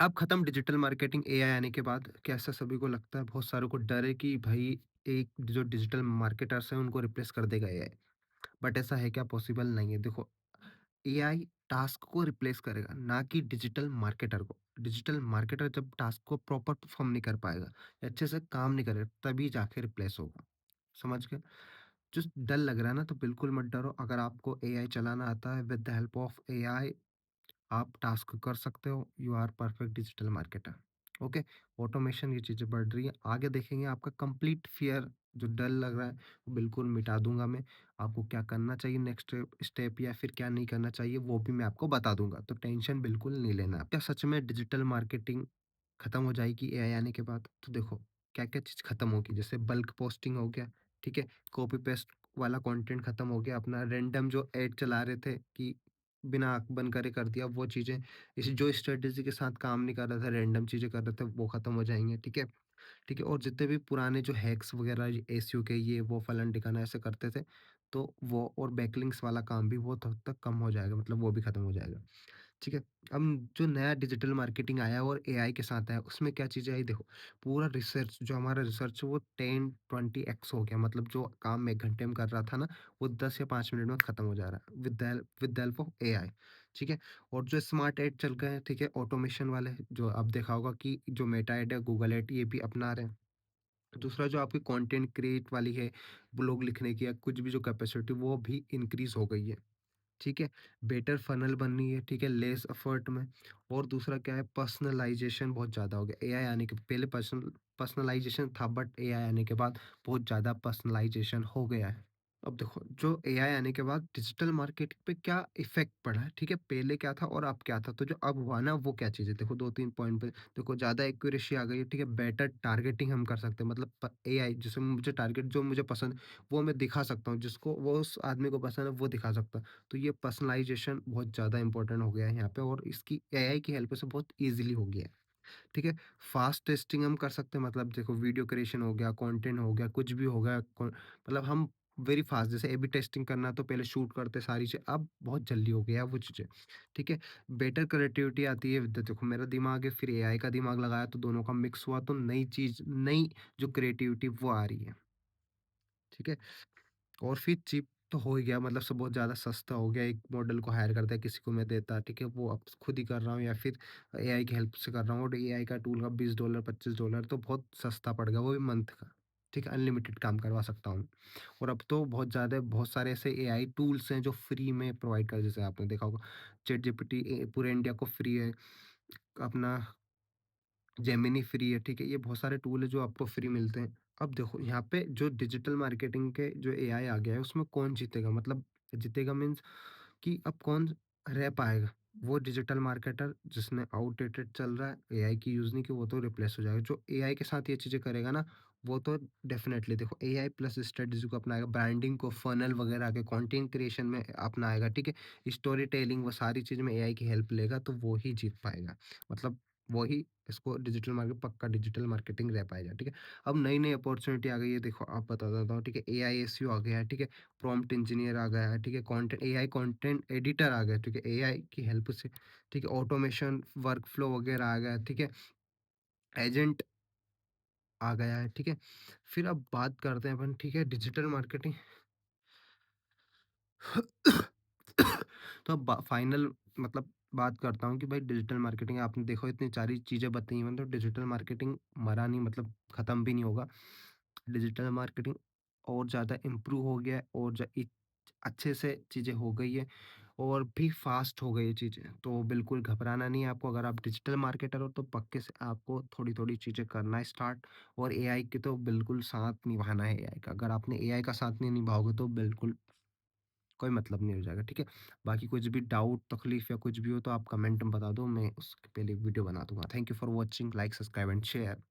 अब खत्म digital marketing AI आने के बाद कैसा सभी को लगता है, बहुत सारों को डर है कि भाई एक जो डिजिटल मार्केटर्स हैं उनको रिप्लेस कर देगा एआई। बट ऐसा है क्या? पॉसिबल नहीं है। देखो, एआई टास्क को रिप्लेस करेगा, ना कि डिजिटल मार्केटर को। डिजिटल मार्केटर जब टास्क को प्रॉपर परफॉर्म नहीं कर पाएगा, अच्छे से काम नहीं करेगा, तभी जाके रिप्लेस होगा। समझ गए? जो डर लग रहा है ना, तो बिल्कुल मत डरो। अगर आपको एआई चलाना आता है, with the help of AI आप टास्क कर सकते हो। You are perfect digital marketer. Okay. Automation, ये चीज़ें बढ़ रही है, आगे देखेंगे। आपका कंप्लीट फियर, जो डर लग रहा है, वो बिल्कुल मिटा दूंगा मैं। आपको क्या करना चाहिए नेक्स्ट स्टेप, या फिर क्या नहीं करना चाहिए, वो भी मैं आपको बता दूंगा। तो टेंशन बिल्कुल नहीं लेना। क्या सच में डिजिटल मार्केटिंग खत्म हो जाएगी एआई आने के बाद? तो देखो, क्या क्या चीज़ खत्म होगी। जैसे बल्क पोस्टिंग हो गया, ठीक है। कॉपी पेस्ट वाला कंटेंट खत्म हो गया। अपना रैंडम जो ऐड चला रहे थे कि बिना आँख बंद करे कर दिया, वो चीज़ें, इस जो स्ट्रेटेजी के साथ काम नहीं कर रहा था, रैंडम चीज़ें कर रहे थे, वो खत्म हो जाएँगे, ठीक है? ठीक है, और जितने भी पुराने जो हैक्स वगैरह एसईओ के, ये वो फलाना-ढिकाना ऐसे करते थे, तो वो और बैकलिंक्स वाला काम भी बहुत हद तक कम हो जाएगा, मतलब वो भी खत्म हो जाएगा। ठीक है। अब जो नया डिजिटल मार्केटिंग आया और एआई के साथ आया, उसमें क्या चीज़ें आई देखो। पूरा रिसर्च, जो हमारा रिसर्च है, वो 10-20 एक्स हो गया। मतलब जो काम मैं 1 घंटे में कर रहा था ना, वो 10 या 5 मिनट में खत्म हो जा रहा है with the help of AI. ठीक है। और जो स्मार्ट ऐड चल गए हैं, ठीक है, ऑटोमेशन वाले, जो आप देखा होगा कि जो मेटा ऐड है, गूगल ऐड, ये भी अपना रहे हैं। दूसरा जो आपकी कंटेंट क्रिएट वाली है, ब्लॉग लिखने की या कुछ भी जो कैपेसिटी, वो भी इंक्रीज़ हो गई है। ठीक है? बेटर फ़नल बननी है, ठीक है? लेस एफर्ट में। और दूसरा क्या है, पर्सनलाइज़ेशन बहुत ज़्यादा हो गया। एआई आने के पहले पर्सनलाइज़ेशन था, बट एआई आने के बाद बहुत ज़्यादा पर्सनलाइज़ेशन हो गया है। अब देखो, जो एआई आने के बाद डिजिटल मार्केटिंग पे क्या इफ़ेक्ट पड़ा है, ठीक है? पहले क्या था और अब क्या था? तो जो अब हुआ ना, वो क्या चीज़ है? देखो, 2-3 पॉइंट पे देखो, ज़्यादा एक्यूरेसी आ गई है, ठीक है? बेटर टारगेटिंग हम कर सकते हैं। मतलब प एआई जैसे मुझे टारगेट जो मुझे पसंद, वो मैं दिखा सकता हूँ। जिसको वो उस आदमी को पसंद है, वो दिखा सकता है। तो ये पर्सनलाइज़ेशन बहुत ज़्यादा इम्पोर्टेंट हो गया है यहाँ पे, और इसकी एआई की हेल्प से बहुत ईज़िली हो गया है। ठीक है? फ़ास्ट टेस्टिंग हम कर सकते हैं। मतलब देखो, वीडियो क्रिएशन हो गया, कंटेंट हो गया, कुछ भी हो गया, मतलब हम वेरी फ़ास्ट, जैसे एबी टेस्टिंग करना, तो पहले शूट करते सारी चीज़ें, अब बहुत जल्दी हो गया है वो चीज़ें। ठीक है? बेटर क्रिएटिविटी आती है। देखो, मेरा दिमाग है, फिर एआई का दिमाग लगाया, तो दोनों का मिक्स हुआ, तो नई चीज़, नई जो क्रिएटिविटी, वो आ रही है। ठीक है? और फिर चीप तो हो ही गया, मतलब सब बहुत ज़्यादा सस्ता हो गया। एक मॉडल को हायर करता है, किसी को मैं देता, ठीक है? वो अब खुद ही कर रहा हूँ, या फिर एआई की हेल्प से कर रहा हूँ, और एआई का टूल का $20 $25 तो बहुत सस्ता पड़ गया, वो भी मंथ का। ठीक है? अनलिमिटेड काम करवा सकता हूँ। और अब तो बहुत ज़्यादा, बहुत सारे ऐसे एआई टूल्स हैं जो फ्री में प्रोवाइड कर, जैसे आपने देखा होगा चैट जीपीटी पूरे इंडिया को फ्री है। अपना जेमिनी फ्री है, ठीक है? ये बहुत सारे टूल है जो आपको फ्री मिलते हैं। अब देखो, यहाँ पे जो डिजिटल मार्केटिंग के जो एआई आ गया है, उसमें कौन जीतेगा? मतलब जीतेगा मीन्स कि अब कौन रह पाएगा? वो डिजिटल मार्केटर जिसने आउटडेटेड चल रहा है, एआई की यूज़ नहीं की, वो तो रिप्लेस हो जाएगा। जो एआई के साथ ये चीज़ें करेगा ना, वो तो डेफ़िनेटली देखो, एआई प्लस स्ट्रेटजी को अपनाएगा, ब्रांडिंग को, फ़नल वगैरह के कंटेंट क्रिएशन में अपनाएगा, ठीक है? स्टोरी टेलिंग, वो सारी चीज़ में एआई की हेल्प लेगा, तो वो ही जीत पाएगा। मतलब वो ही इसको डिजिटल मार्केट, पक्का डिजिटल मार्केटिंग रह पाएगा, ठीक है? अब नई-नई अपॉर्च्युनिटी आ गई है, देखो आप बता देता हूँ, ठीक है? एआई एसईओ आ गया है, ठीक है? प्रॉम्प्ट इंजीनियर आ गया है, ठीक है? कंटेंट एआई कंटेंट एडिटर आ गया है, ठीक है? एआई की हेल्प से, ठीक है? ऑटोमेशन वर्कफ्लो वगैरह आ गया है, ठीक है? एजेंट आ गया है, ठीक है? फिर अब बात करते हैं अपन, ठीक है, डिजिटल मार्केटिंग। तो अब फाइनल, मतलब बात करता हूँ कि भाई डिजिटल मार्केटिंग, आपने देखो इतनी सारी चीज़ें बताई, मतलब डिजिटल मार्केटिंग मरा नहीं, मतलब ख़त्म भी नहीं होगा। डिजिटल मार्केटिंग और ज़्यादा इम्प्रूव हो गया है, और अच्छे से चीज़ें हो गई है, और भी फास्ट हो गई है चीज़ें। तो बिल्कुल घबराना नहीं है आपको। अगर आप डिजिटल मार्केटर हो, तो पक्के से आपको थोड़ी-थोड़ी चीज़ें करना है स्टार्ट, और एआई के तो बिल्कुल साथ निभाना है एआई का। अगर आपने एआई का साथ नहीं निभाओगे, तो बिल्कुल कोई मतलब नहीं हो जाएगा, ठीक है? बाकी कुछ भी डाउट, तकलीफ़ या कुछ भी हो, तो आप कमेंट में बता दो, मैं उसके पहले एक वीडियो बना दूँगा। Thank you for watching, like, subscribe and share.